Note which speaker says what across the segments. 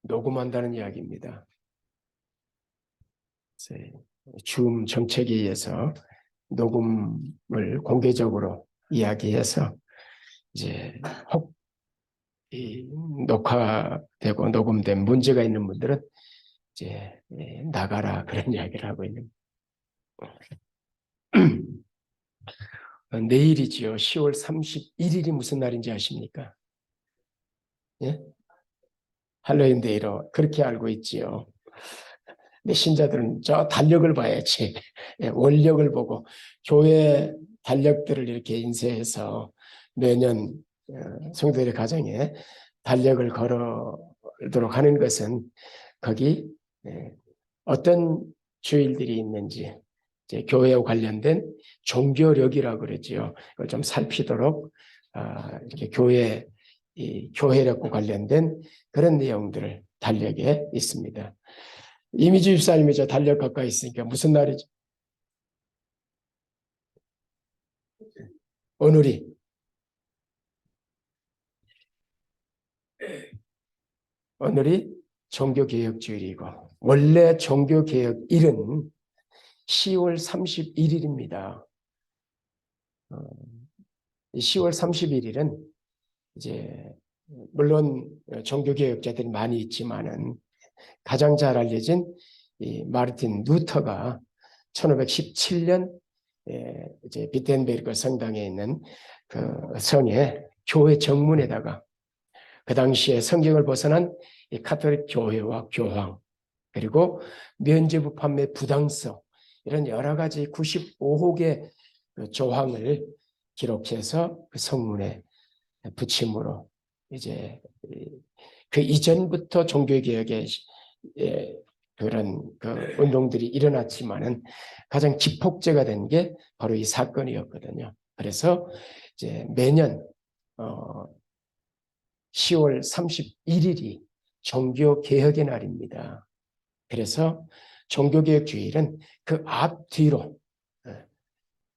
Speaker 1: 녹음한다는 이야기입니다. 줌 정책에 의해서 녹음을 공개적으로 이야기해서 이제 혹 녹화되고 녹음된 문제가 있는 분들은 이제 나가라 그런 이야기를 하고 있는. 내일이지요. 10월 31일이 무슨 날인지 아십니까? 예? 할로윈 데이로 그렇게 알고 있지요. 근데 신자들은 저 달력을 봐야지. 원력을 보고 교회 달력들을 이렇게 인쇄해서 매년 성도들의 가정에 달력을 걸어도록 하는 것은 거기 어떤 주일들이 있는지 이제 교회와 관련된 종교력이라고 그러지요. 그걸 좀 살피도록 이렇게 교회력과 관련된 그런 내용들을 달력에 있습니다. 이미지 집사님이 저 달력 가까이 있으니까 무슨 날이죠? 오늘이 종교개혁주일이고 원래 종교개혁일은 10월 31일입니다. 10월 31일은 이제 물론 종교개혁자들이 많이 있지만은 가장 잘 알려진 이 마르틴 루터가 1517년 이제 비텐베르크 성당에 있는 그 성에 교회 정문에다가 그 당시에 성경을 벗어난 이 카톨릭 교회와 교황 그리고 면죄부 판매 부당성 이런 여러 가지 95호의 그 조항을 기록해서 그 성문에 붙임으로 이제 그 이전부터 종교개혁의 그런 그 운동들이 일어났지만은 가장 기폭제가 된 게 바로 이 사건이었거든요. 그래서 이제 매년 10월 31일이 종교개혁의 날입니다. 그래서 종교개혁 주일은 그 앞뒤로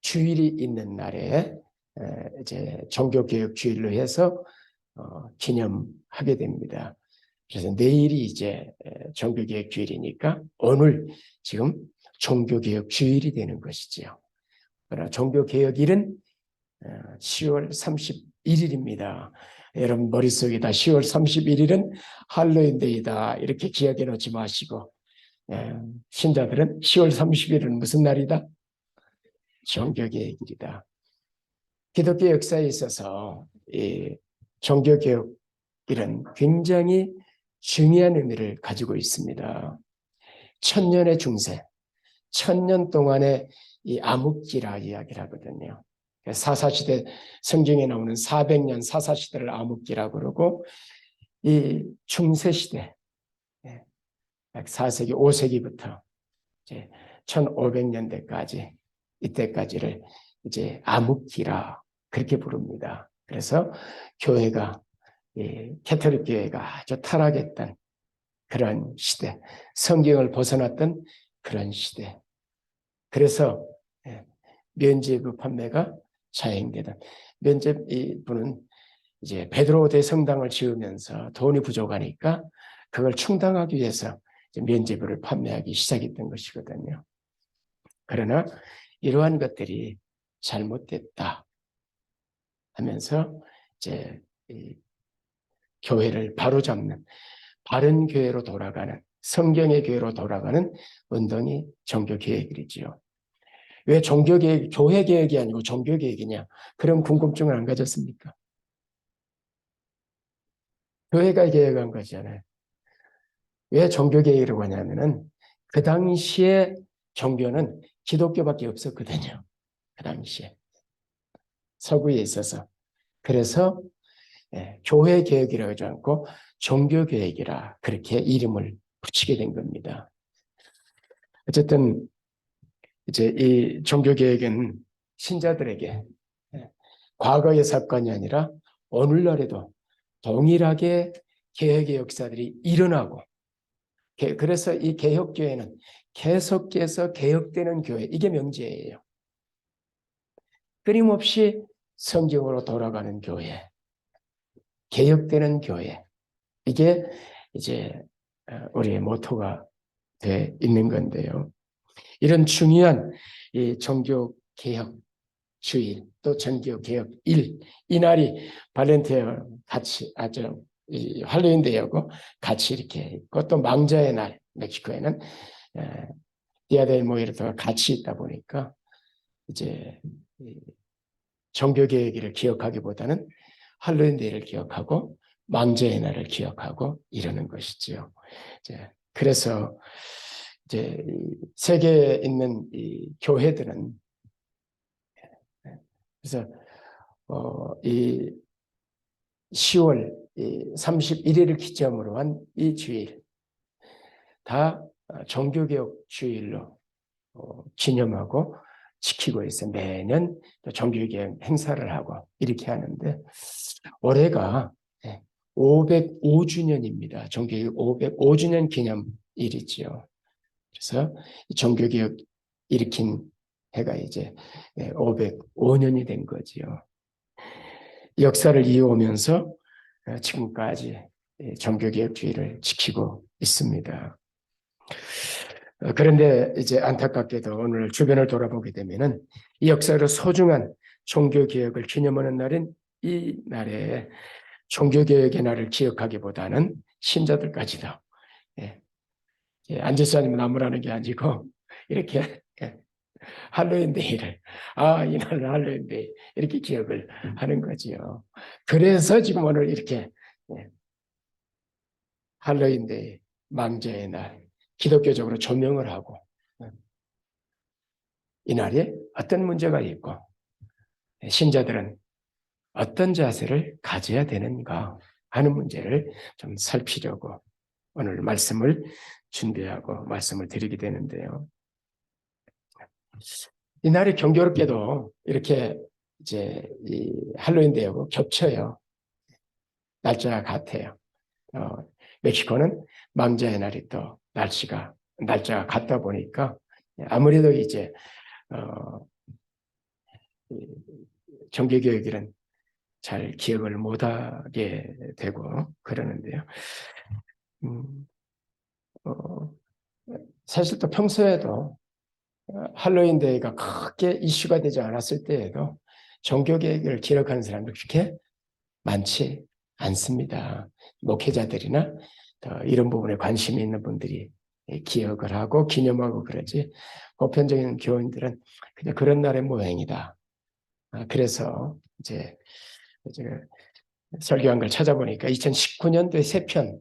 Speaker 1: 주일이 있는 날에 이제 종교개혁 주일로 해서 기념하게 됩니다. 그래서 내일이 이제 종교개혁 주일이니까 오늘 지금 종교개혁 주일이 되는 것이지요. 그러나 종교개혁일은 10월 31일입니다. 여러분 머릿속에다 10월 31일은 할로윈데이다 이렇게 기억해 놓지 마시고 신자들은 10월 31일은 무슨 날이다? 종교개혁일이다. 기독교 역사에 있어서 이 종교개혁일은 굉장히 중요한 의미를 가지고 있습니다. 천년의 중세, 1000년 동안의 이 암흑기라 이야기를 하거든요. 사사시대 성경에 나오는 400년 사사시대를 암흑기라고 그러고 이 중세시대 4세기 5세기부터 이제 1500년대까지 이때까지를 이제 암흑기라 그렇게 부릅니다. 그래서 교회가 캐톨릭 교회가 아주 타락했던 그런 시대, 성경을 벗어났던 그런 시대. 그래서 면죄부 판매가 자행되던 면죄부는 이제 베드로 대성당을 지으면서 돈이 부족하니까 그걸 충당하기 위해서 면죄부를 판매하기 시작했던 것이거든요. 그러나 이러한 것들이 잘못됐다 하면서 이제 교회를 바로잡는 바른 교회로 돌아가는 성경의 교회로 돌아가는 운동이 종교개혁이지요. 왜 종교개혁, 교회개혁이 아니고 종교개혁이냐? 그런 궁금증을 안 가졌습니까? 교회가 개혁한 거잖아요. 왜 종교개혁이라고 하냐면은 그 당시에 종교는 기독교밖에 없었거든요. 그 당시에. 서구에 있어서. 그래서 교회개혁이라고 하지 않고 종교개혁이라 그렇게 이름을 붙이게 된 겁니다. 어쨌든 이제 이 종교개혁은 신자들에게 과거의 사건이 아니라 오늘날에도 동일하게 개혁의 역사들이 일어나고 그래서 이 개혁교회는 계속해서 개혁되는 교회 이게 명제예요. 끊임없이 성경으로 돌아가는 교회 개혁되는 교회 이게 이제 우리의 모토가 돼 있는 건데요. 이런 중요한 이 종교개혁 주일 또 종교개혁일 이날이 발렌티아 같이 아주 할로윈 데이하고 같이 이렇게 있고 또 망자의 날 멕시코에는 디아 델 무에르토가 같이 있다 보니까 이제 종교개혁일을 기억하기보다는 할로윈 데이를 기억하고 망자의 날을 기억하고 이러는 것이지요. 그래서 이제 세계에 있는 이 교회들은 그래서 이 10월 31일을 기점으로 한 이 주일 다 종교개혁 주일로 기념하고 지키고 있어요. 매년 종교개혁 행사를 하고 이렇게 하는데 올해가 505주년입니다. 종교개혁 505주년 기념일이지요. 그래서 종교개혁 일으킨 해가 이제 505년이 된 거지요. 역사를 이어오면서 지금까지 종교개혁주의를 지키고 있습니다. 그런데 이제 안타깝게도 오늘 주변을 돌아보게 되면은 이 역사로 소중한 종교개혁을 기념하는 날인 이 날에 종교개혁의 날을 기억하기보다는 신자들까지도 앉아서 아니면 나무라는 게 아니고 이렇게 할로윈 데이를 이날은 할로윈 데이 이렇게 기억을 하는 거지요. 그래서 지금 오늘 이렇게 할로윈 데이 망자의 날 기독교적으로 조명을 하고 이날에 어떤 문제가 있고 신자들은 어떤 자세를 가져야 되는가 하는 문제를 좀 살피려고 오늘 말씀을 준비하고 말씀을 드리게 되는데요. 이날이 경교롭게도 이렇게 이제 이 할로윈 데이하고 겹쳐요. 날짜가 같아요. 멕시코는 망자의 날이 또 날짜가 같다 보니까 아무래도 이제 종교개혁일은 잘 기억을 못하게 되고 그러는데요. 사실 또 평소에도 할로윈 데이가 크게 이슈가 되지 않았을 때에도 종교개혁을 기록하는 사람들 그렇게 많지 않습니다. 목회자들이나 이런 부분에 관심이 있는 분들이 기억을 하고 기념하고 그러지 보편적인 교인들은 그냥 그런 날의 모양이다. 그래서 이제 설교한 걸 찾아보니까 2019년도에 3편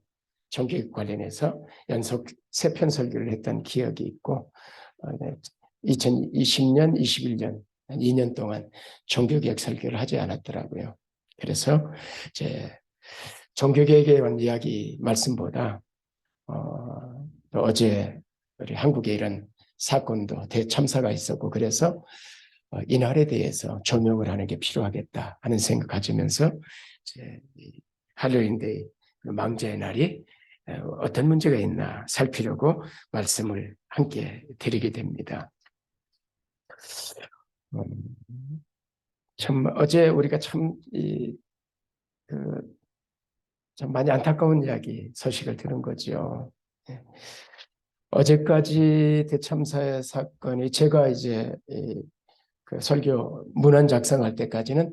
Speaker 1: 종교개혁 관련해서 연속 3편 설교를 했던 기억이 있고 2020년, 21년 2년 동안 종교개혁 설교를 하지 않았더라고요. 그래서 이제 종교개혁에 관한 이야기 말씀보다 어제 우리 한국에 이런 사건도 대참사가 있었고 그래서 이날에 대해서 조명을 하는 게 필요하겠다 하는 생각 가지면서 이제 할로윈데이 망자의 날이 어떤 문제가 있나 살피려고 말씀을 함께 드리게 됩니다. 참 어제 우리가 참 많이 안타까운 이야기 소식을 들은 거죠. 어제까지 대참사의 사건이 제가 이제 그 설교 문안 작성할 때까지는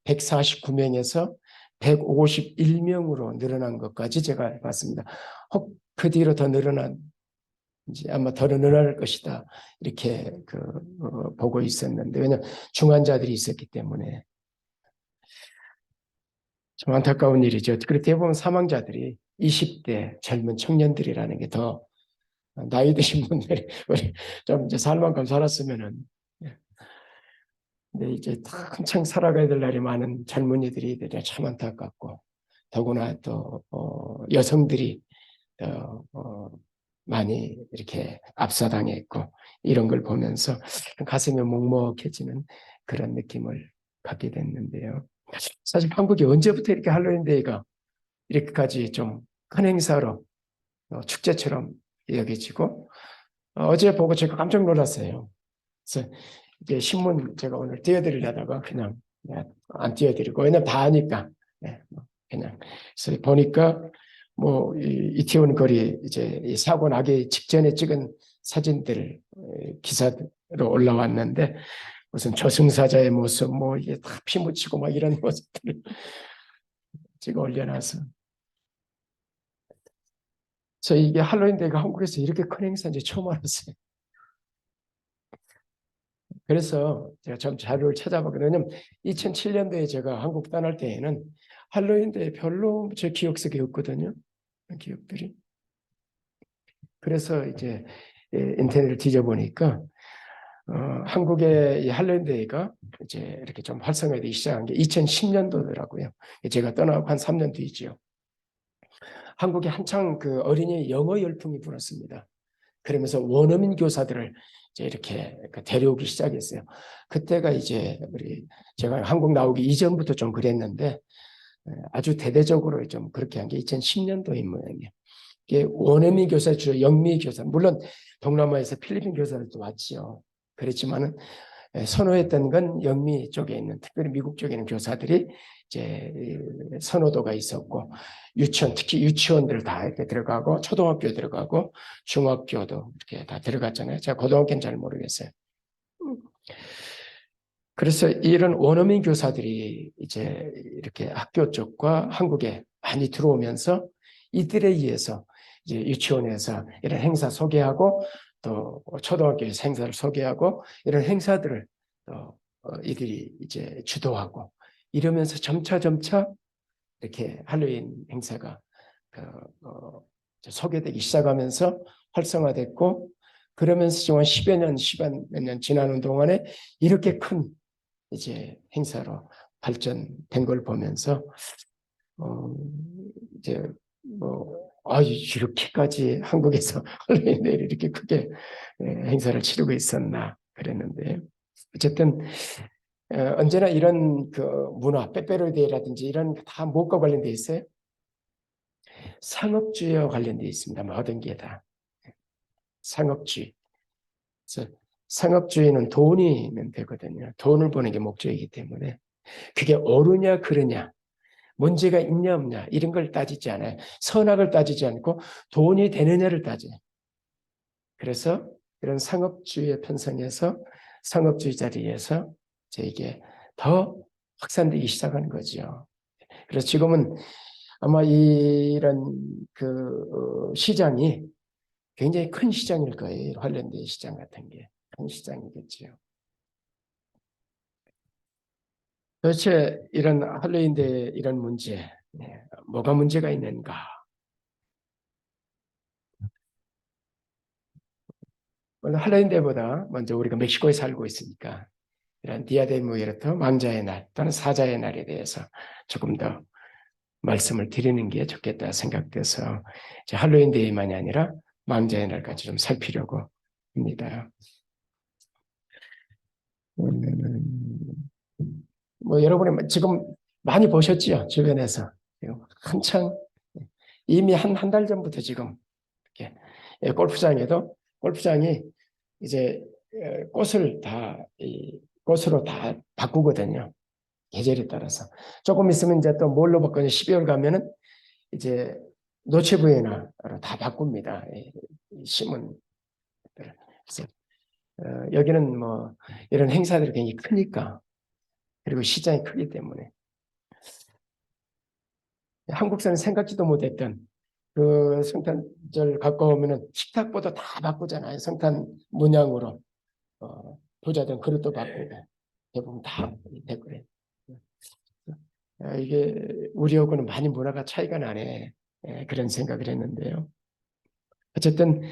Speaker 1: 149명에서 151명으로 늘어난 것까지 제가 봤습니다. 혹 그 뒤로 더 늘어난지 아마 더 늘어날 것이다 이렇게 보고 있었는데 왜냐하면 중환자들이 있었기 때문에 좀 안타까운 일이죠. 그리고 대부분 사망자들이 20대 젊은 청년들이라는 게 더 나이 드신 분들이 우리 좀 이제 살만큼 살았으면은 근데 이제 한창 살아가야 될 날이 많은 젊은이들이 참 안타깝고 더구나 또 여성들이 많이 이렇게 압사당했고 이런 걸 보면서 가슴이 먹먹해지는 그런 느낌을 갖게 됐는데요. 사실 한국이 언제부터 이렇게 할로윈 데이가 이렇게까지 좀 큰 행사로 축제처럼 여겨지고 어제 보고 제가 깜짝 놀랐어요. 그래서 이제 신문 제가 오늘 띄워드리려다가 그냥 안 띄워드리고 왜냐면 다 아니까 그냥 그래서 보니까 뭐 이태원 거리 이제 이 사고 나기 직전에 찍은 사진들 기사로 올라왔는데 무슨 저승사자의 모습 뭐 이게 다 피 묻히고 막 이런 모습들을 찍어 올려놔서 저 이게 할로윈 데이가 한국에서 이렇게 큰 행사인지 처음 알았어요. 그래서 제가 좀 자료를 찾아봤거든요. 왜냐면 2007년도에 제가 한국 떠날 때에는 할로윈 데이 별로 제 기억 속에 없거든요. 기억들이. 그래서 이제 인터넷을 뒤져보니까 한국의 이 할로윈 데이가 이제 이렇게 좀 활성화되기 시작한 게 2010년도더라고요. 제가 떠나고 한 3년 뒤지요. 한국에 한창 그 어린이 영어 열풍이 불었습니다. 그러면서 원어민 교사들을 이제 이렇게 데려오기 시작했어요. 그때가 이제 제가 한국 나오기 이전부터 좀 그랬는데 아주 대대적으로 좀 그렇게 한 게 2010년도인 모양이에요. 이게 원어민 교사, 주로 영미 교사, 물론 동남아에서 필리핀 교사들도 왔지요. 그렇지만은 선호했던 건 영미 쪽에 있는, 특별히 미국 쪽에 있는 교사들이 이제 선호도가 있었고, 유치원, 특히 유치원들 다 이렇게 들어가고, 초등학교 들어가고, 중학교도 이렇게 다 들어갔잖아요. 제가 고등학교는 잘 모르겠어요. 그래서 이런 원어민 교사들이 이제 이렇게 학교 쪽과 한국에 많이 들어오면서 이들에 의해서 이제 유치원에서 이런 행사 소개하고 또 초등학교에서 행사를 소개하고 이런 행사들을 또 이들이 이제 주도하고 이러면서 점차 이렇게 할로윈 행사가 소개되기 시작하면서 활성화됐고 그러면서 지금 10여 년, 10몇 년 지나는 동안에 이렇게 큰 이제 행사로 발전된 걸 보면서 이제 이렇게까지 한국에서 할로윈데이를 이렇게 크게 행사를 치르고 있었나 그랬는데 어쨌든 언제나 이런 그 문화, 빼빼로데이라든지 이런 다 무엇과 관련돼 있어요? 상업주의와 관련돼 있습니다. 모든 게 다 상업주의. 그래서 상업주의는 돈이면 되거든요. 돈을 버는 게 목적이기 때문에 그게 옳으냐 그르냐 문제가 있냐 없냐 이런 걸 따지지 않아요. 선악을 따지지 않고 돈이 되느냐를 따져요. 그래서 이런 상업주의에 편성해서 상업주의 자리에서 이게 더 확산되기 시작하는 거죠. 그래서 지금은 아마 이런 그 시장이 굉장히 큰 시장일 거예요. 관련된 시장 같은 게 큰 시장이겠죠. 도대체 이런 할로윈데 이런 문제, 뭐가 문제가 있는가? 물론 할로윈데보다 먼저 우리가 멕시코에 살고 있으니까 이런 디아 데 무에르토 왕자의 날 또는 사자의 날에 대해서 조금 더 말씀을 드리는 게 좋겠다 생각돼서 이제 할로윈데이만이 아니라 왕자의 날까지 좀 살피려고 합니다. 뭐 여러분이 지금 많이 보셨지요? 주변에서 한창 이미 한 달 전부터 지금 이렇게 골프장에도 골프장이 이제 꽃을 다 꽃으로 다 바꾸거든요. 계절에 따라서 조금 있으면 이제 또 뭘로 바꾸냐 12월 가면은 이제 노체부에나 다 바꿉니다. 심은 그래서 여기는 뭐 이런 행사들이 굉장히 크니까 그리고 시장이 크기 때문에 한국사는 생각지도 못했던 그 성탄절 가까우면은 식탁보다 다 바꾸잖아요. 성탄 문양으로 부자든 그릇도 바꾸고 대부분 다 데코레. 이게 우리하고는 많이 문화가 차이가 나네. 그런 생각을 했는데요. 어쨌든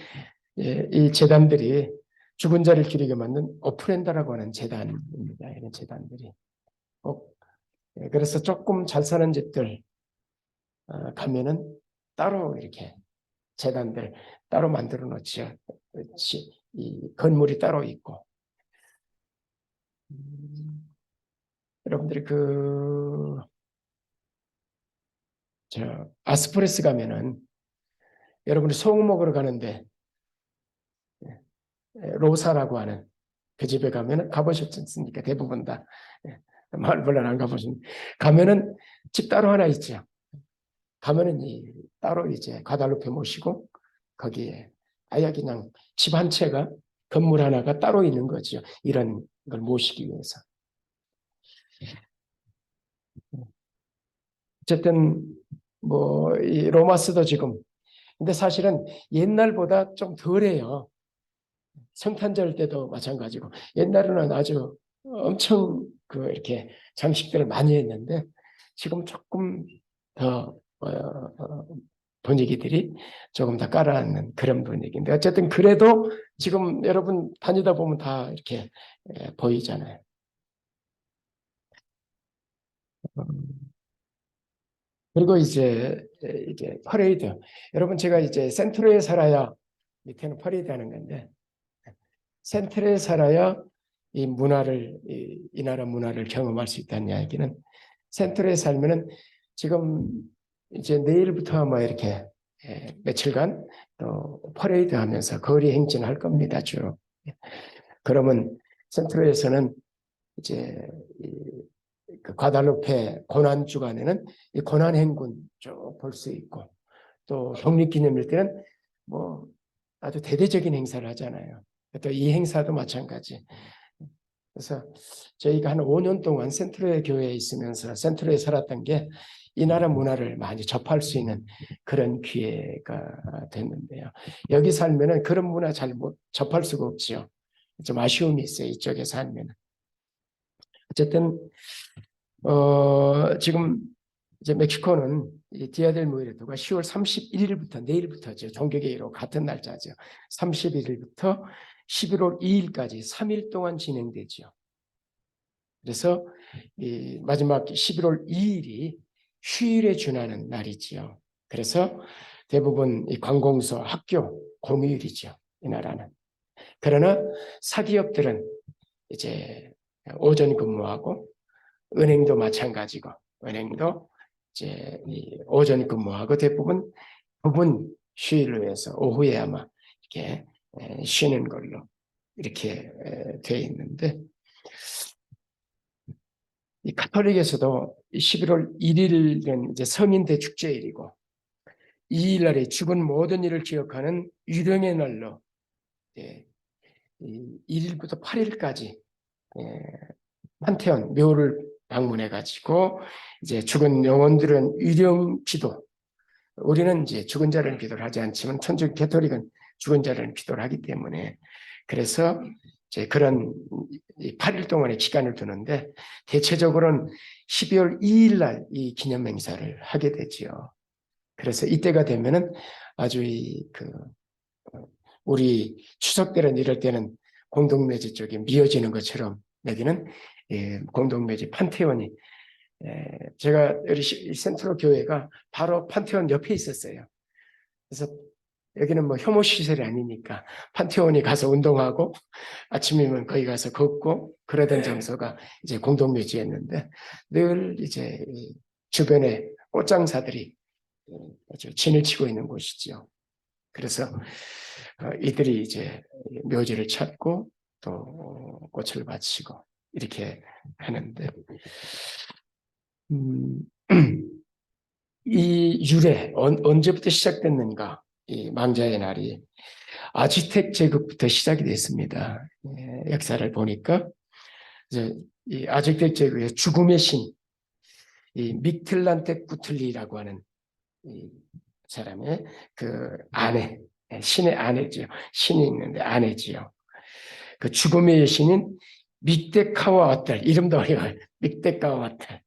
Speaker 1: 이 재단들이 죽은 자를 기리게 만든 오프렌다라고 하는 재단입니다. 이런 재단들이 꼭 그래서 조금 잘 사는 집들 가면은 따로 이렇게 재단들 따로 만들어 놓지요. 이 건물이 따로 있고 여러분들이 아스프레스 가면은 여러분이 소금 먹으러 가는데 로사라고 하는 그 집에 가면은 가보셨지 않습니까? 대부분 다 물론 안 가보신 가면은 집 따로 하나 있죠. 가면은 따로 이제 과달루페 모시고 거기에 아예 그냥 집 한 채가 건물 하나가 따로 있는 거죠. 이런 걸 모시기 위해서. 어쨌든 뭐 이 로마스도 지금 근데 사실은 옛날보다 좀 덜해요. 성탄절 때도 마찬가지고 옛날에는 아주 엄청 이렇게 장식들을 많이 했는데 지금 조금 더 분위기들이 조금 더 깔아앉는 그런 분위기인데 어쨌든 그래도 지금 여러분 다니다 보면 다 이렇게 보이잖아요. 그리고 이제 퍼레이드. 여러분 제가 이제 센트럴에 살아야 밑에는 퍼레이드 하는 건데 센트럴에 살아야 이 문화를 이 나라 문화를 경험할 수 있다는 이야기는 센트럴에 살면은 지금 이제 내일부터 아마 이렇게 며칠간 또 퍼레이드 하면서 거리 행진할 겁니다. 주로. 그러면 센트럴에서는 이제 그 과달루페 고난 주간에는 이 고난 행군 쭉 볼 수 있고 또 독립기념일 때는 뭐 아주 대대적인 행사를 하잖아요. 또 이 행사도 마찬가지. 그래서 저희가 한 5년 동안 센트럴 교회에 있으면서 센트럴에 살았던 게 이 나라 문화를 많이 접할 수 있는 그런 기회가 됐는데요. 여기 살면은 그런 문화 잘 못 접할 수가 없지요. 좀 아쉬움이 있어요. 이쪽에 살면은. 어쨌든 지금 이제 멕시코는 이 디아델 무에르토가 10월 31일부터 내일부터죠. 종교개의로 같은 날짜죠. 31일부터 11월 2일까지 3일 동안 진행되죠. 그래서 이 마지막 11월 2일이 휴일에 준하는 날이지요. 그래서 대부분 이 관공서, 학교 공휴일이죠. 이 나라는. 그러나 사기업들은 이제 오전 근무하고 은행도 마찬가지고 은행도 이제 오전 근무하고 대부분 부분 휴일로 해서 오후에 아마 이렇게 쉬는 걸로 이렇게 돼 있는데 이 카톨릭에서도 11월 1일은 이제 성인 대축제일이고 2일 날에 죽은 모든 일을 기억하는 유령의 날로 1일부터 8일까지 판테온 묘를 방문해 가지고 이제 죽은 영혼들은 유령 기도 우리는 이제 죽은 자를 기도를 하지 않지만 천주교 개톨릭은 죽은 자를 기도를 하기 때문에 그래서 이제 그런 8일 동안의 기간을 두는데 대체적으로는 12월 2일 날 이 기념 행사를 하게 되지요. 그래서 이때가 되면은 아주 우리 추석 때는 이럴 때는 공동묘지 쪽이 미어지는 것처럼 여기는 공동묘지 판테온이 제가 우리 센트럴 교회가 바로 판테온 옆에 있었어요. 그래서 여기는 뭐 혐오 시설이 아니니까 판테온이 가서 운동하고 아침이면 거기 가서 걷고 그러던 장소가 이제 공동묘지였는데 늘 이제 주변에 꽃장사들이 아주 진을 치고 있는 곳이죠. 그래서 이들이 이제 묘지를 찾고 또 꽃을 바치고 이렇게 하는데 이 유래 언제부터 시작됐는가? 이 망자의 날이 아즈텍 제국부터 시작이 됐습니다. 역사를 보니까 이제 이 아즈텍 제국의 죽음의 신, 이 믹틀란테쿠틀리라고 하는 이 사람의 그 아내, 신의 아내지요. 신이 있는데 아내지요. 그 죽음의 신인 믹데카와와탈 이름도 어려워요. 믹데카와와탈.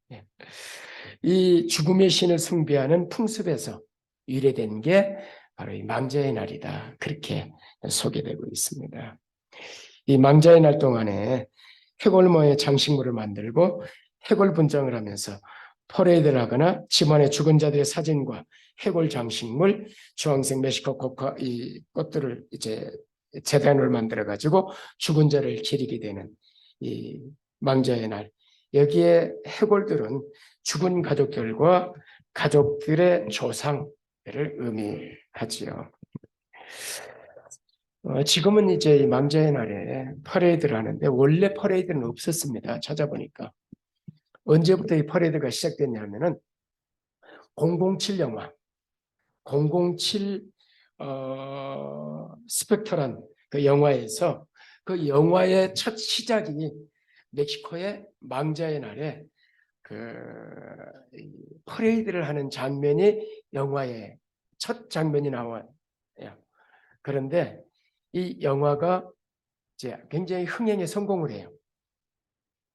Speaker 1: 이 죽음의 신을 숭배하는 풍습에서 유래된 게 바로 이 망자의 날이다. 그렇게 소개되고 있습니다. 이 망자의 날 동안에 해골모의 장식물을 만들고 해골 분장을 하면서 퍼레이드를 하거나 집안의 죽은 자들의 사진과 해골 장식물, 주황색 멕시코 코카 이 꽃들을 이제 재단을 만들어 가지고 죽은 자를 기리게 되는 이 망자의 날. 여기에 해골들은 죽은 가족들과 가족들의 조상을 의미하지요. 지금은 이제 이 망자의 날에 퍼레이드를 하는데 원래 퍼레이드는 없었습니다. 찾아보니까. 언제부터 이 퍼레이드가 시작됐냐면은 007 영화, 007 스펙터란 그 영화에서 그 영화의 첫 시작이 멕시코의 망자의 날에 그 퍼레이드를 하는 장면이 영화의 첫 장면이 나와요. 그런데 이 영화가 이제 굉장히 흥행에 성공을 해요.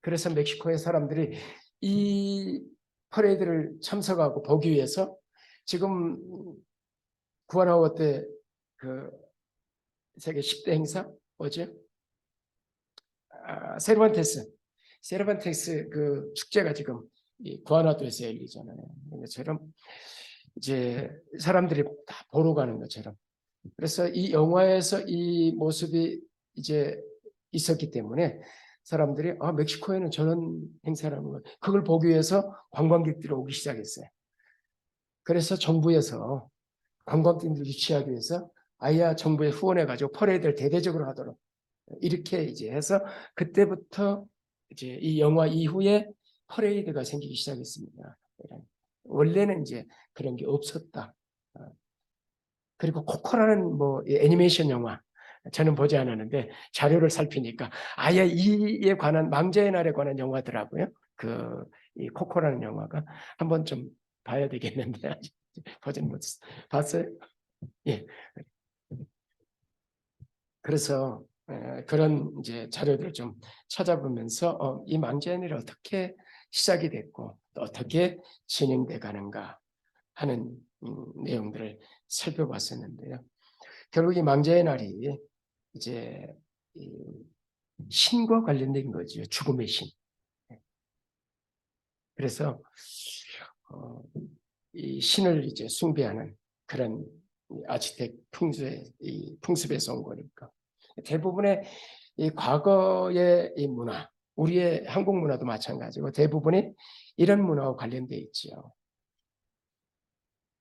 Speaker 1: 그래서 멕시코의 사람들이 이 퍼레이드를 참석하고 보기 위해서 지금 구안하워 때 그 세계 10대 행사 뭐죠? 세르반테스 그 축제가 지금 이 구안하도에서 열리잖아요. 것처럼 이제 사람들이 다 보러 가는 것처럼. 그래서 이 영화에서 이 모습이 이제 있었기 때문에 사람들이 멕시코에는 저런 행사라는 걸 그걸 보기 위해서 관광객들이 오기 시작했어요. 그래서 정부에서 관광객들을 유치하기 위해서 아야 정부에 후원해가지고 퍼레이드를 대대적으로 하도록 이렇게 이제 해서 그때부터 이제 이 영화 이후에 퍼레이드가 생기기 시작했습니다. 원래는 이제 그런 게 없었다. 그리고 코코라는 뭐 애니메이션 영화 저는 보지 않았는데 자료를 살피니까 아예 이에 관한 망자의 날에 관한 영화더라고요. 그 이 코코라는 영화가 한번 좀 봐야 되겠는데 아직 보지 못했어요. 봤어요? 예. 그래서 그런 이제 자료들을 좀 찾아보면서 이 망자의 날이 어떻게 시작이 됐고 또 어떻게 진행돼 가는가 하는 내용들을 살펴봤었는데요. 결국 이 망자의 날이 이제 신과 관련된 거죠. 죽음의 신. 그래서 이 신을 이제 숭배하는 그런 아즈텍 풍습에서 온 거니까 대부분의 이 과거의 이 문화, 우리의 한국 문화도 마찬가지고 대부분이 이런 문화와 관련돼 있지요.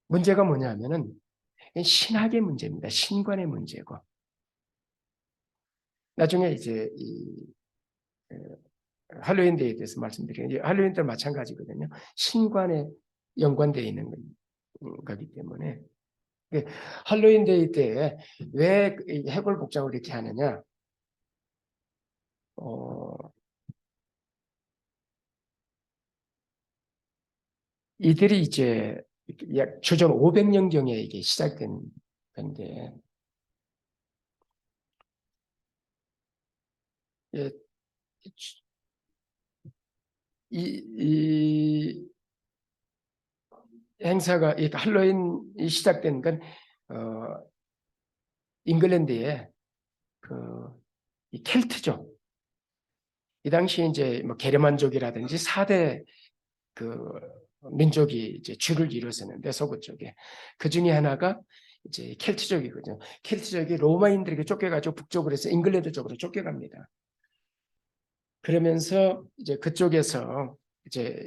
Speaker 1: 문제가 뭐냐면은 신학의 문제입니다. 신관의 문제고. 나중에 이제 이 할로윈데이에 대해서 말씀드리겠는데 할로윈도 마찬가지거든요. 신관에 연관되어 있는 거기 때문에 할로윈데이 때 왜 해골 복장을 이렇게 하느냐? 이들이 이제 약 주전 500년경에 이게 시작된 건데 예, 이 행사가 이 할로윈이 시작된 건 잉글랜드의 이 켈트족 이 당시에 이제 뭐 게르만족이라든지 4대 그 민족이 이제 주를 이루었었는데 서부 쪽에 그 중에 하나가 이제 켈트족이거든요. 켈트족이 로마인들에게 쫓겨가지고 북쪽으로 해서 잉글랜드 쪽으로 쫓겨갑니다. 그러면서 이제 그쪽에서 이제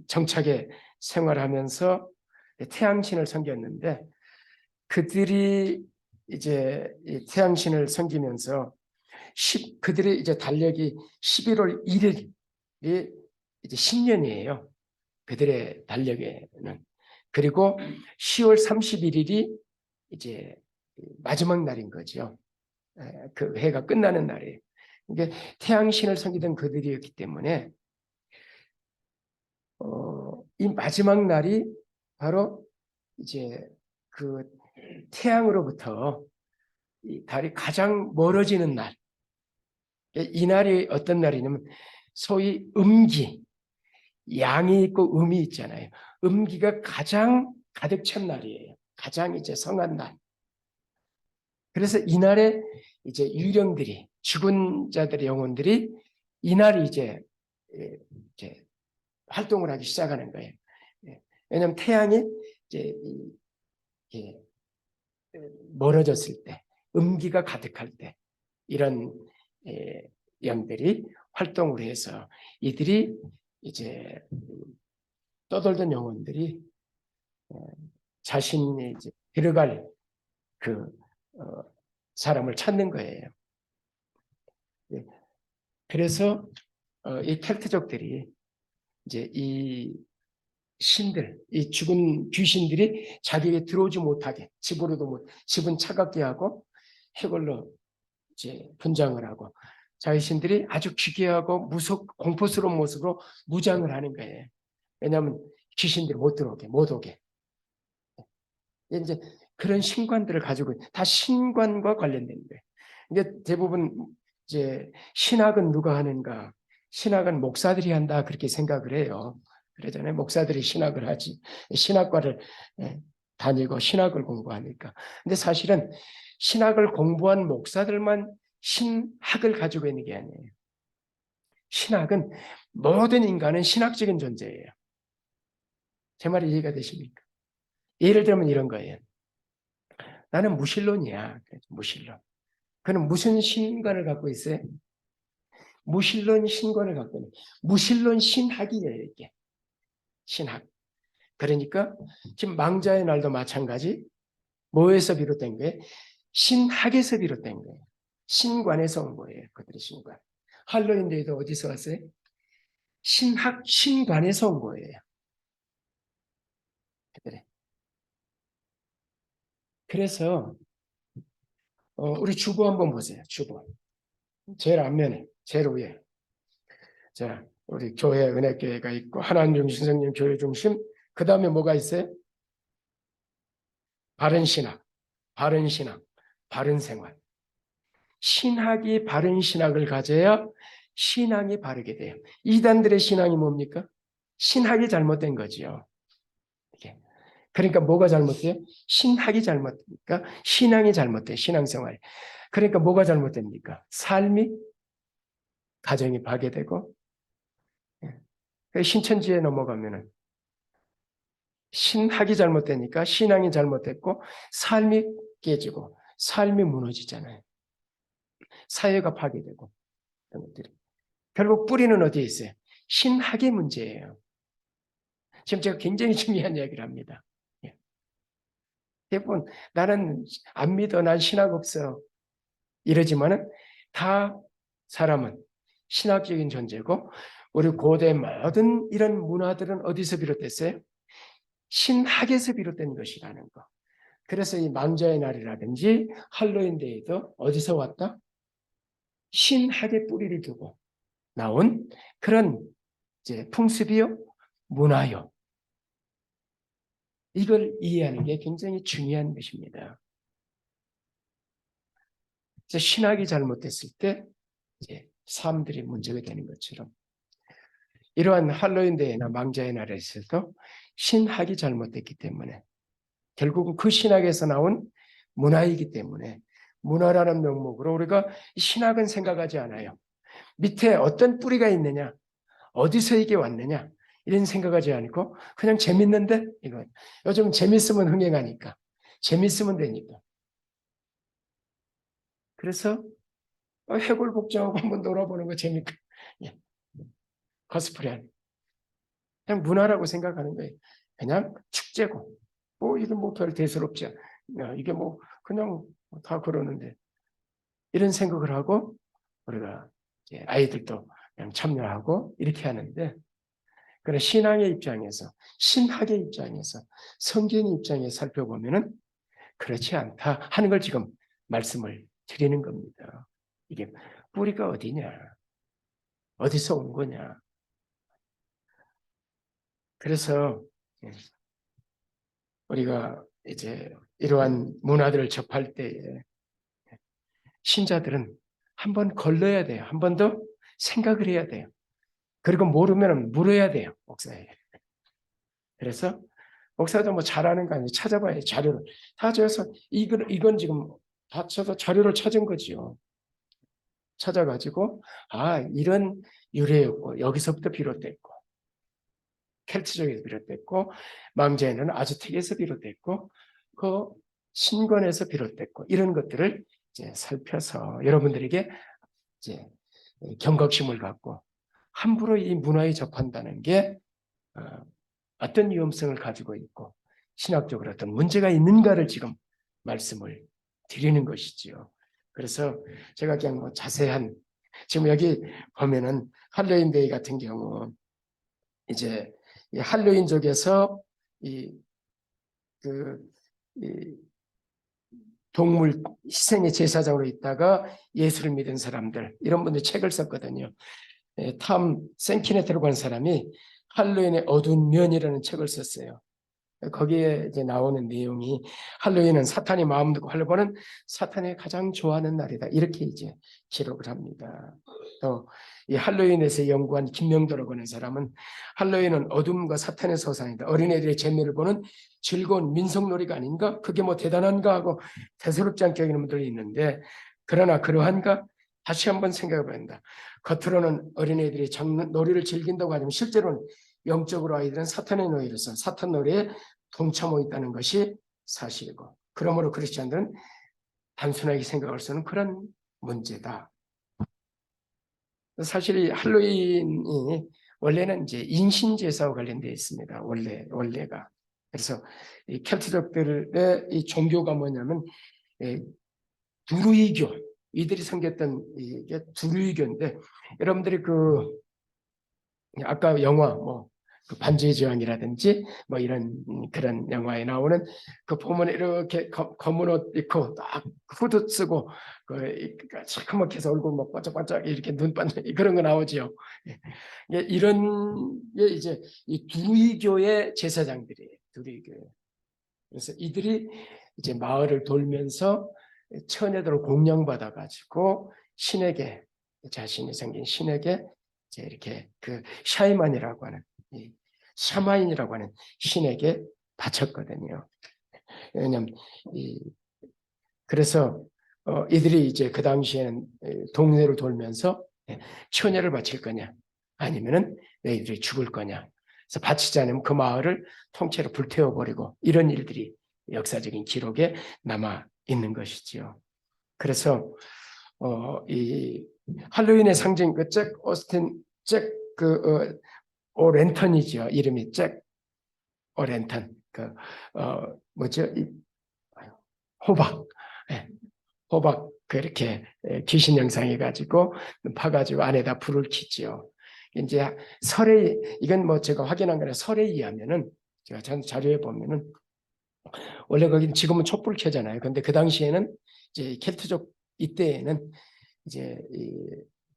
Speaker 1: 정착에 생활하면서 태양신을 섬겼는데 그들이 이제 태양신을 섬기면서 그들의 이제 달력이 11월 1일이 이제 신년이에요. 그들의 달력에는. 그리고 10월 31일이 이제 마지막 날인 거죠. 그 해가 끝나는 날이에요. 그러니까 태양신을 섬기던 그들이었기 때문에 이 마지막 날이 바로 이제 그 태양으로부터 이 달이 가장 멀어지는 날. 이 날이 어떤 날이냐면 소위 음기, 양이 있고 음이 있잖아요. 음기가 가장 가득 찬 날이에요. 가장 이제 성한 날. 그래서 이날에 이제 유령들이 죽은 자들의 영혼들이 이날이 이제 활동을 하기 시작하는 거예요. 왜냐하면 태양이 이제 멀어졌을 때, 음기가 가득할 때 이런 영들이 활동을 해서 이들이 이제 떠돌던 영혼들이 자신이 이제 들어갈 그 사람을 찾는 거예요. 그래서 이 켈트족들이 이제 이 신들, 이 죽은 귀신들이 자기에게 들어오지 못하게 집으로도 집은 차갑게 하고 해골로 이제 분장을 하고 자기 신들이 아주 기괴하고 공포스러운 모습으로 무장을 하는 거예요. 왜냐하면 귀신들이 못 들어오게, 못 오게. 이제 그런 신관들을 가지고 다 신관과 관련된 거예요. 이게 대부분 이제 신학은 누가 하는가? 신학은 목사들이 한다 그렇게 생각을 해요. 그러잖아요. 목사들이 신학을 하지. 신학과를 다니고 신학을 공부하니까. 근데 사실은 신학을 공부한 목사들만 신학을 가지고 있는 게 아니에요. 신학은 모든 인간은 신학적인 존재예요. 제 말이 이해가 되십니까? 예를 들면 이런 거예요. 나는 무신론이야. 무신론. 그는 무슨 신관을 갖고 있어요? 무신론 신관을 갖고 있는 무신론 신학이에요. 이게 신학. 그러니까 지금 망자의 날도 마찬가지. 뭐에서 비롯된 거예요? 신학에서 비롯된 거예요. 신관에서 온 거예요. 그들의 신관. 할로윈데이도 어디서 왔어요? 신학 신관에서 온 거예요. 그래. 그래서 우리 주보 한번 보세요. 주보. 제일 앞면에, 제일 위에. 자, 우리 교회 은혜교회가 있고 하나님 중심 성령 교회 중심. 그 다음에 뭐가 있어요? 바른 신학, 바른 신앙, 바른 생활. 신학이 바른 신학을 가져야 신앙이 바르게 돼요. 이단들의 신앙이 뭡니까? 신학이 잘못된 거지요. 그러니까 뭐가 잘못돼요? 신학이 잘못됩니까? 신앙이 잘못돼요. 신앙생활. 그러니까 뭐가 잘못됩니까? 삶이 가정이 파괴되고 신천지에 넘어가면은 신학이 잘못되니까 신앙이 잘못됐고 삶이 깨지고 삶이 무너지잖아요. 사회가 파괴되고 그런 것들이. 결국 뿌리는 어디에 있어요? 신학의 문제예요. 지금 제가 굉장히 중요한 이야기를 합니다. 대부분 나는 안 믿어, 난 신학 없어 이러지만은 다 사람은 신학적인 존재고 우리 고대 모든 이런 문화들은 어디서 비롯됐어요? 신학에서 비롯된 것이라는 거. 그래서 이 망자의 날이라든지 할로윈데이도 어디서 왔다? 신학의 뿌리를 두고 나온 그런 이제 풍습이요, 문화요. 이걸 이해하는 게 굉장히 중요한 것입니다. 그래서 신학이 잘못됐을 때 이제 사람들이 문제가 되는 것처럼 이러한 할로윈데이나 망자의 날에서도 신학이 잘못됐기 때문에 결국은 그 신학에서 나온 문화이기 때문에 문화라는 명목으로 우리가 신학은 생각하지 않아요. 밑에 어떤 뿌리가 있느냐, 어디서 이게 왔느냐 이런 생각하지 않고 그냥 재밌는데 이거 요즘 재밌으면 흥행하니까 재밌으면 되니까 그래서 해골 복장하고 한번 놀아보는 거 재밌고 예. 코스프레 그냥 문화라고 생각하는 거예요. 그냥 축제고 뭐 이게 뭐 별 대수롭지 않아. 이게 뭐 그냥 다 그러는데 이런 생각을 하고 우리가 아이들도 그냥 참여하고 이렇게 하는데 그런 신앙의 입장에서 신학의 입장에서 성경의 입장에서 살펴보면은 그렇지 않다 하는 걸 지금 말씀을 드리는 겁니다. 이게 뿌리가 어디냐? 어디서 온 거냐? 그래서 우리가 이제 이러한 문화들을 접할 때에 신자들은 한 번 걸러야 돼요. 한 번 더 생각을 해야 돼요. 그리고 모르면 물어야 돼요. 목사에게. 그래서 목사도 뭐 잘하는 거 아니에요. 찾아봐야 자료를. 다 저어서 이건 지금 다 쳐서 자료를 찾은 거지요. 찾아가지고 이런 유래였고 여기서부터 비롯됐고 켈트족에서 비롯됐고 망자에는 아즈텍에서 비롯됐고 그 신권에서 비롯됐고 이런 것들을 이제 살펴서 여러분들에게 이제 경각심을 갖고 함부로 이 문화에 접한다는 게 어떤 위험성을 가지고 있고 신학적으로 어떤 문제가 있는가를 지금 말씀을 드리는 것이지요. 그래서 제가 그냥 뭐 자세한 지금 여기 보면은 할로윈데이 같은 경우 이제 이 할로윈족에서 이, 그, 이 동물 희생의 제사장으로 있다가 예수를 믿은 사람들, 이런 분들 책을 썼거든요. 탐 생키네트라고 하는 사람이 할로윈의 어두운 면이라는 책을 썼어요. 거기에 이제 나오는 내용이 할로윈은 사탄이 마음 듣고 할로윈은 사탄이 가장 좋아하는 날이다. 이렇게 이제 기록을 합니다. 또 이 할로윈에서 연구한 김명도라고 하는 사람은 할로윈은 어둠과 사탄의 소상이다. 어린애들의 재미를 보는 즐거운 민속놀이가 아닌가? 그게 뭐 대단한가 하고 대수롭지 않게 여기는 분들이 있는데, 그러나 그러한가? 다시 한번 생각해 본다. 겉으로는 어린애들이 놀이를 즐긴다고 하지만 실제로는 영적으로 아이들은 사탄의 노예로서 사탄 노래에 동참하고 있다는 것이 사실이고, 그러므로 크리스찬들은 단순하게 생각할 수 없는 그런 문제다. 사실 이 할로윈이 원래는 이제 인신제사와 관련되어 있습니다. 원래가. 그래서 이 켈트족들의 이 종교가 뭐냐면 두루이교, 이들이 섬겼던 이게 두루이교인데, 여러분들이 그 아까 영화 그 반지의 제왕이라든지 뭐 이런 그런 영화에 나오는 그 보면 이렇게 검은 옷 입고 딱 후드 쓰고 그 시커멓게 해서 얼굴 뭐 반짝반짝 이렇게 눈 반짝 그런 거 나오죠. 이런 게 이제 이 두루이교의 제사장들이에요. 두루이교. 그래서 이들이 이제 마을을 돌면서 처녀들을 공양받아 가지고 신에게, 자신이 생긴 신에게 이제 이렇게 그 샤이만이라고 하는 이 샤마인이라고 하는 신에게 바쳤거든요. 왜냐하면 그래서 이들이 이제 그 당시에는 동네를 돌면서 처녀를 바칠 거냐 아니면은 너희들이 죽을 거냐. 그래서 바치지 않으면 그 마을을 통째로 불태워버리고, 이런 일들이 역사적인 기록에 남아 있는 것이지요. 그래서 이 할로윈의 상징 잭 오스틴 잭그 오랜턴이죠. 이름이 잭 오랜턴. 뭐죠? 호박. 예, 호박 그렇게 귀신 형상해 가지고 파가지고 안에다 불을 켜지요. 이제 설에, 이건 뭐 제가 확인한 거라, 설에 의하면은 제가 자료에 보면은 원래 거기는 지금은 촛불 켜잖아요. 근데 그 당시에는 이제 켈트족 이때에는 이제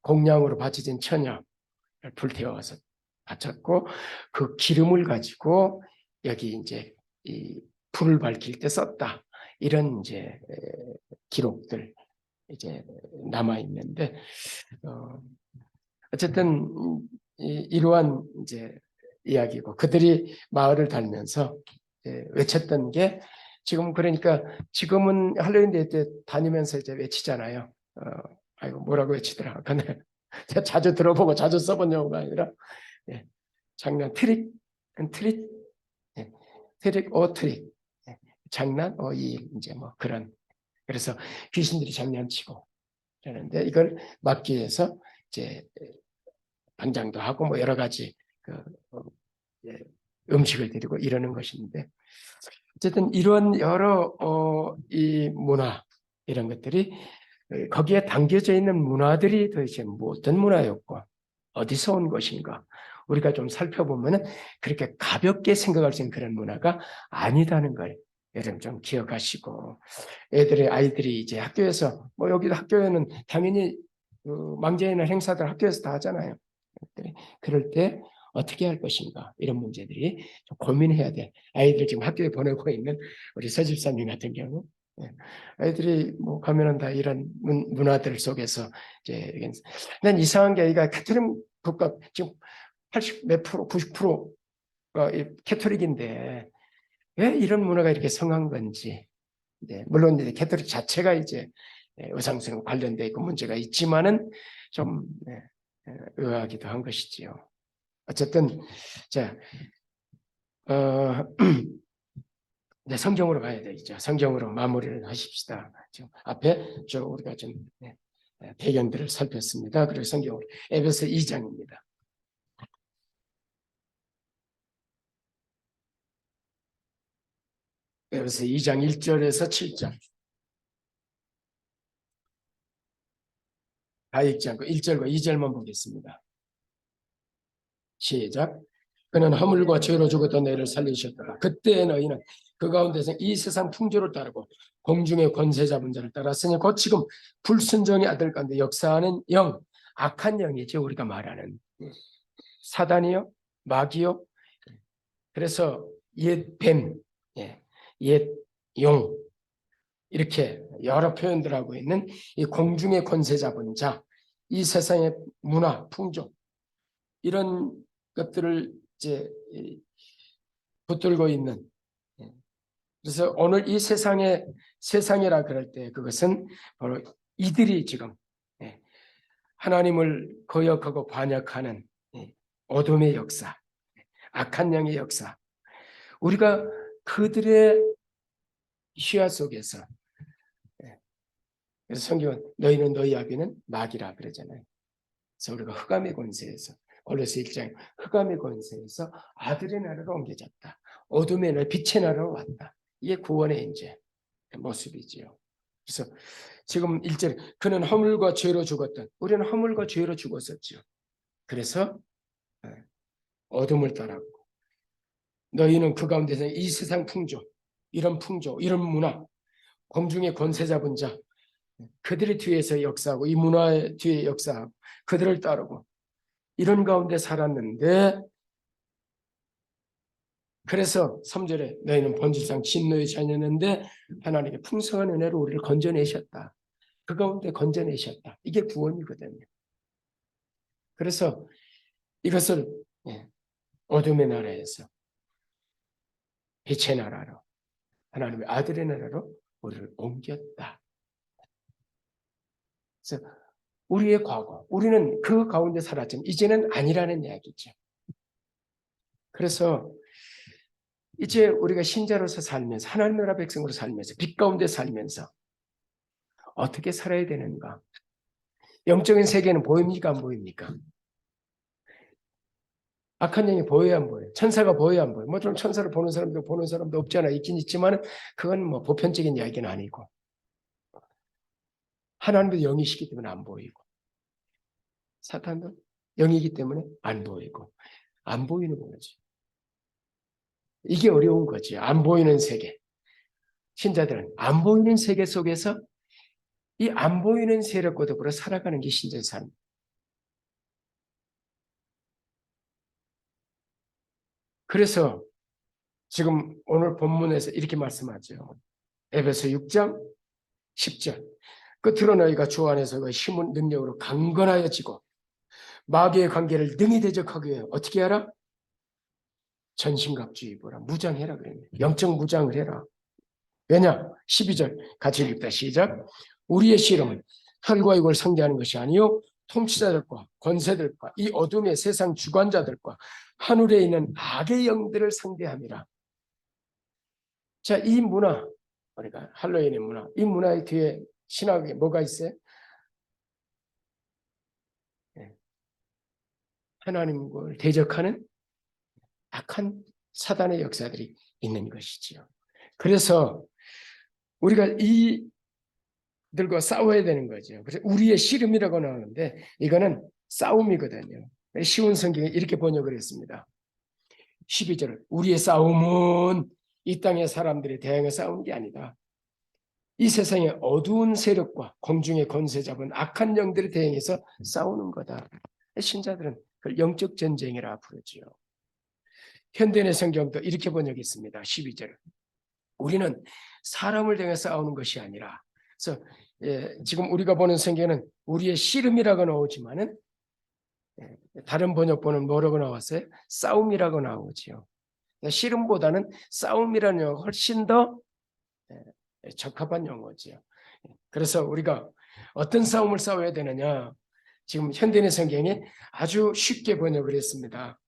Speaker 1: 공양으로 바쳐진 처녀를 불태워서 바쳤고, 그 기름을 가지고 여기 이제 이 불을 밝힐 때 썼다. 이런 이제 기록들 이제 남아 있는데, 어쨌든 이러한 이제 이야기고, 그들이 마을을 달면서 외쳤던 게, 지금 그러니까 지금은 할로윈 데이 때 다니면서 이제 외치잖아요. 아이고 뭐라고 외치더라. 근데 제가 자주 들어보고 자주 써본 용어가 아니라, 장난 트릭, 트릭, 트릭 오 트릭, 장난 오일, 이제 뭐 그런. 그래서 귀신들이 장난치고 그러는데, 이걸 막기 위해서 이제 방장도 하고 뭐 여러 가지 음식을 드리고 이러는 것인데, 어쨌든 이런 여러 이 문화, 이런 것들이 거기에 담겨져 있는 문화들이 도대체 어떤 문화였고 어디서 온 것인가, 우리가 좀 살펴보면은 그렇게 가볍게 생각할 수 있는 그런 문화가 아니다는 걸 여러분 좀 기억하시고, 아이들이 이제 학교에서 뭐 여기도 학교에는 당연히 망자에는 행사들 학교에서 다 하잖아요. 그럴 때 어떻게 할 것인가, 이런 문제들이 좀 고민해야 돼. 아이들 지금 학교에 보내고 있는 우리 서집사님 같은 경우, 아이들이 뭐 가면은 다 이런 문화들 속에서 이제, 난 이상한 게, 아이가 캐톨릭 국가 지금 80 몇 프로, 90%가 캐톨릭인데 왜 이런 문화가 이렇게 성한 건지. 물론 이제 캐톨릭 자체가 이제 의상수랑 관련돼 있고 문제가 있지만은 좀 의아하기도 한 것이지요. 어쨌든 자, 성경으로 가야 되겠죠. 성경으로 마무리를 하십시다. 지금 앞에 우리가 좀 배경들을 살폈습니다. 그리고 성경으로 에베소 2장입니다. 에베소 2장 1절에서 7절. 다 읽지 않고 1절과 2절만 보겠습니다. 시작. 그는 허물과 죄로 죽었던 너희를 살리셨다. 그때 너희는 그 가운데서 이 세상 풍조를 따르고 공중의 권세 잡은 자를 따랐으니 곧 지금 불순종의 아들 가운데 역사하는 영, 악한 영이죠. 우리가 말하는 사단이요, 마귀요. 그래서 옛 뱀, 옛 용, 이렇게 여러 표현들하고 있는 이 공중의 권세 잡은 자, 이 세상의 문화, 풍조, 이런 것들을 이제 붙들고 있는. 그래서 오늘 이 세상이라 그럴 때 그것은 바로 이들이 지금 하나님을 거역하고 반역하는 어둠의 역사, 악한 영의 역사, 우리가 그들의 시야 속에서, 그래서 성경은 너희는 너희 아비는 마귀라 그러잖아요. 그래서 우리가 흑암의 권세에서, 골로새 1장 흑암의 권세에서 아들의 나라로 옮겨졌다. 어둠의 나라, 빛의 나라로 왔다. 이게 구원의 이제 모습이지요. 그래서 지금 1절 그는 허물과 죄로 죽었던, 우리는 허물과 죄로 죽었었죠. 그래서 어둠을 따랐고 너희는 그 가운데서 이 세상 풍조, 이런 문화, 공중의 권세 잡은 자, 그들의 뒤에서 역사하고 이 문화의 뒤에 역사하고 그들을 따르고 이런 가운데 살았는데, 그래서 3절에 너희는 본질상 진노의 자녀였는데 하나님의 풍성한 은혜로 우리를 건져내셨다. 그 가운데 건져내셨다. 이게 구원이거든요. 그래서 이것을 어둠의 나라에서 빛의 나라로, 하나님의 아들의 나라로 우리를 옮겼다. 그래서 우리의 과거, 우리는 그 가운데 살았지만 이제는 아니라는 이야기죠. 그래서 이제 우리가 신자로서 살면서, 하나님 나라 백성으로 살면서, 빛 가운데 살면서 어떻게 살아야 되는가? 영적인 세계는 보입니까? 안 보입니까? 악한 영이 보여야 안 보여요? 천사가 보여야 안 보여요? 좀 천사를 보는 사람도 없잖아. 있긴 있지만 그건 보편적인 이야기는 아니고, 하나님도 영이시기 때문에 안 보이고, 사탄도 영이기 때문에 안 보이고, 안 보이는 거지. 이게 어려운 거지. 안 보이는 세계. 신자들은 안 보이는 세계 속에서 이 안 보이는 세력과 더불어 살아가는 게 신자의 삶. 그래서 지금 오늘 본문에서 이렇게 말씀하죠. 에베소 6장 10절. 끝으로 너희가 주 안에서 그 힘은 능력으로 강건하여지고 마귀의 관계를 능히 대적하기 위해 어떻게 하라? 전신갑주 입어라. 무장해라 그랬네. 영적 무장을 해라. 왜냐? 12절 같이 읽다 시작. 우리의 씨름은 혈과 육을 상대하는 것이 아니요 통치자들과 권세들과 이 어둠의 세상 주관자들과 하늘에 있는 악의 영들을 상대함이라. 자, 이 문화, 우리가 할로윈의 문화, 이 문화의 뒤에 신학에 뭐가 있어요? 하나님을 대적하는 악한 사단의 역사들이 있는 것이지요. 그래서 우리가 이들과 싸워야 되는 거죠. 그래서 우리의 씨름이라고 나오는데 이거는 싸움이거든요. 쉬운 성경에 이렇게 번역을 했습니다. 12절 우리의 싸움은 이 땅의 사람들이 대항해 싸우는 게 아니다. 이 세상의 어두운 세력과 공중의 권세 잡은 악한 영들이 대항해서 싸우는 거다. 신자들은 그걸 영적 전쟁이라 부르지요. 현대의 성경도 이렇게 번역했습니다. 12절 우리는 사람을 향해 싸우는 것이 아니라, 그래서 지금 우리가 보는 성경은 우리의 씨름이라고 나오지만은 다른 번역본은 뭐라고 나왔어요? 싸움이라고 나오지요. 씨름보다는 싸움이라는 용어가 훨씬 더 적합한 용어지요. 그래서 우리가 어떤 싸움을 싸워야 되느냐? 지금 현대의 성경에 아주 쉽게 번역을 했습니다.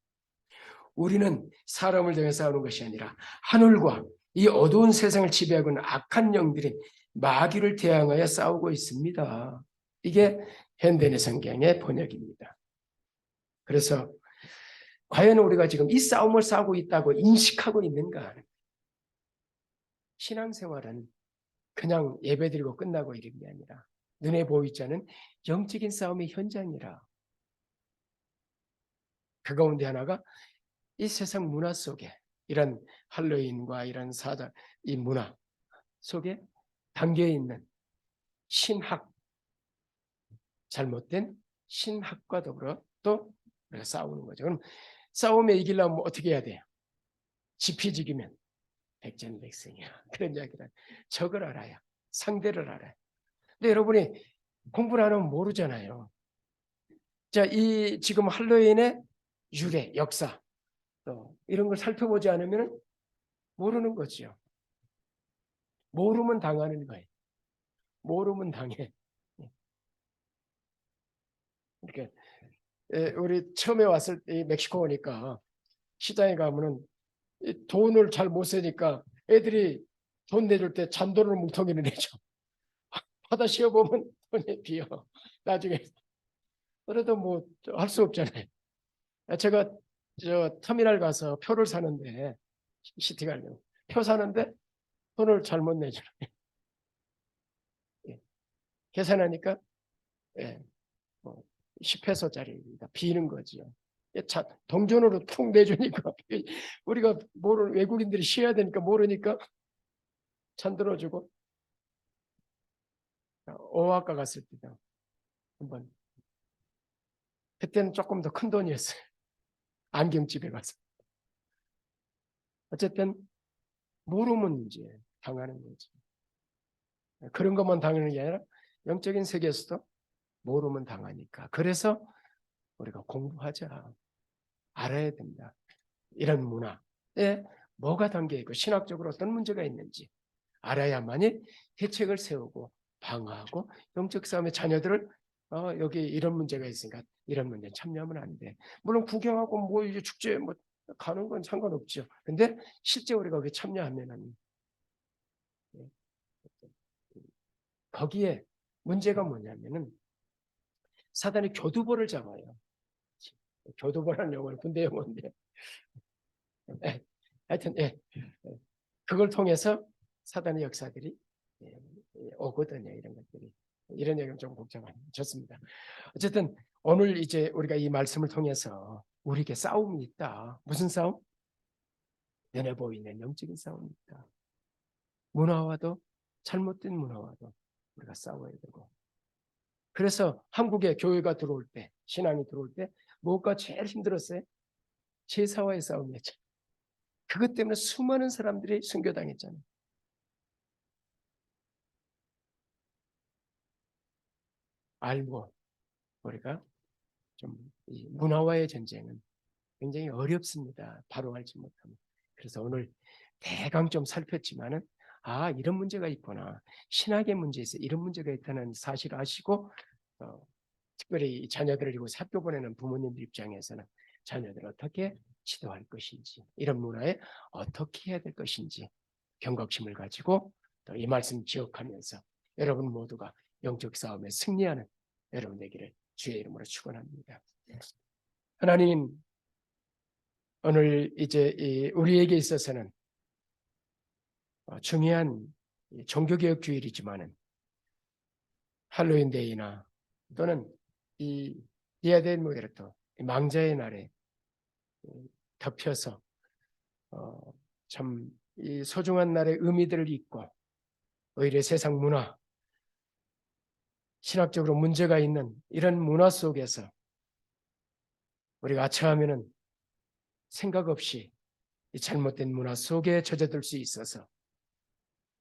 Speaker 1: 우리는 사람을 향해 싸우는 것이 아니라 하늘과 이 어두운 세상을 지배하고 있는 악한 영들이 마귀를 대항하여 싸우고 있습니다. 이게 현대의 성경의 번역입니다. 그래서 과연 우리가 지금 이 싸움을 싸우고 있다고 인식하고 있는가? 신앙생활은 그냥 예배드리고 끝나고 이런 게 아니라 눈에 보이지 않는 영적인 싸움의 현장이라. 그 가운데 하나가 이 세상 문화 속에 이런 할로윈과 이런 사자, 이 문화 속에 담겨 있는 신학, 잘못된 신학과 더불어 또 우리가 싸우는 거죠. 그럼 싸움에 이기려면 어떻게 해야 돼요? 지피지기면 백전백승이야. 그런 이야기를 적을 알아야, 상대를 알아야. 근데 여러분이 공부를 안 하면 모르잖아요. 자, 이 지금 할로윈의 유래, 역사 또 이런 걸 살펴보지 않으면 모르는 거죠. 모르면 당하는 거예요. 모르면 당해. 이렇게 우리 처음에 왔을 때 멕시코 오니까 시장에 가면은 돈을 잘 못 쓰니까 애들이 돈 내줄 때 잔돈을 뭉텅이를 내죠. 받아 씌워보면 돈이 비어. 나중에 그래도 뭐 할 수 없잖아요. 제가 저 터미널 가서 표를 사는데 시티 가려고 표 사는데 돈을 잘못 내주는 예. 계산하니까 예, 뭐 10페소짜리입니다. 비는 거죠. 동전으로 툭 내주니까 우리가 모르는 외국인들이 쉬어야 되니까 모르니까 찬들어주고 오아카 갔을 때도 한번 그때는 조금 더 큰 돈이었어요. 안경집에 가서 어쨌든 모르면 이제 당하는 거죠. 그런 것만 당하는 게 아니라 영적인 세계에서도 모르면 당하니까. 그래서 우리가 공부하자. 알아야 된다. 이런 문화에 뭐가 담겨 있고 신학적으로 어떤 문제가 있는지 알아야만이 대책을 세우고 방어하고 영적 싸움의 자녀들을 여기 이런 문제가 있으니까 이런 문제 참여하면 안 돼. 물론 구경하고 뭐 이제 축제에 뭐 가는 건 상관없죠. 근데 실제 우리가 거기 참여하면은 거기에 문제가 뭐냐면은 사단이 교두보를 잡아요. 교두보라는 용어는 군대 용어인데 하여튼 그걸 통해서 사단의 역사들이 오거든요. 이런 것들이. 이런 얘기는 좀 복잡한 좋습니다. 어쨌든 오늘 이제 우리가 이 말씀을 통해서 우리에게 싸움이 있다. 무슨 싸움? 눈에 보이는 영적인 싸움이 있다. 문화와도 잘못된 문화와도 우리가 싸워야 되고. 그래서 한국에 교회가 들어올 때, 신앙이 들어올 때 뭐가 제일 힘들었어요? 제사와의 싸움이었죠. 그것 때문에 수많은 사람들이 순교당했잖아요. 알고 우리가 좀 이 문화와의 전쟁은 굉장히 어렵습니다. 바로 알지 못하면. 그래서 오늘 대강 좀 살폈지만은 이런 문제가 있구나. 신학의 문제에서 이런 문제가 있다는 사실을 아시고 특별히 자녀들을 이곳 학교 보내는 부모님들 입장에서는 자녀들을 어떻게 지도할 것인지 이런 문화에 어떻게 해야 될 것인지 경각심을 가지고 또 이 말씀 기억하면서 여러분 모두가 영적 싸움에 승리하는 여러분 되기를 주의 이름으로 축원합니다. 하나님 오늘 이제 우리에게 있어서는 중요한 종교개혁 주일이지만은 할로윈 데이나 또는 이 디아데 무에르토 망자의 날에 덮여서 참 이 소중한 날의 의미들을 잊고 오히려 세상 문화, 신학적으로 문제가 있는 이런 문화 속에서 우리가 아차하면은 생각 없이 이 잘못된 문화 속에 젖어들 수 있어서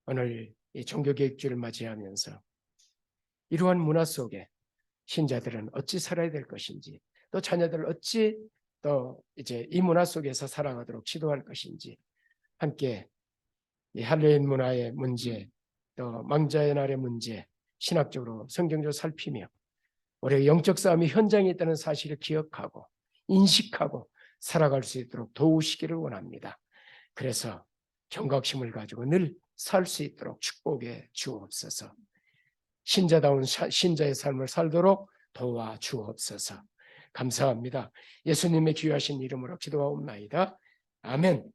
Speaker 1: 오늘 이 종교개혁주를 맞이하면서 이러한 문화 속에 신자들은 어찌 살아야 될 것인지 또 자녀들을 어찌 또 이제 이 문화 속에서 살아가도록 지도할 것인지 함께 이 할로윈 문화의 문제 또 망자의 날의 문제 신학적으로 성경적으로 살피며 우리의 영적 싸움이 현장에 있다는 사실을 기억하고 인식하고 살아갈 수 있도록 도우시기를 원합니다. 그래서 경각심을 가지고 늘 살 수 있도록 축복해 주옵소서. 신자다운 신자의 삶을 살도록 도와주옵소서. 감사합니다. 예수님의 귀하신 이름으로 기도하옵나이다. 아멘.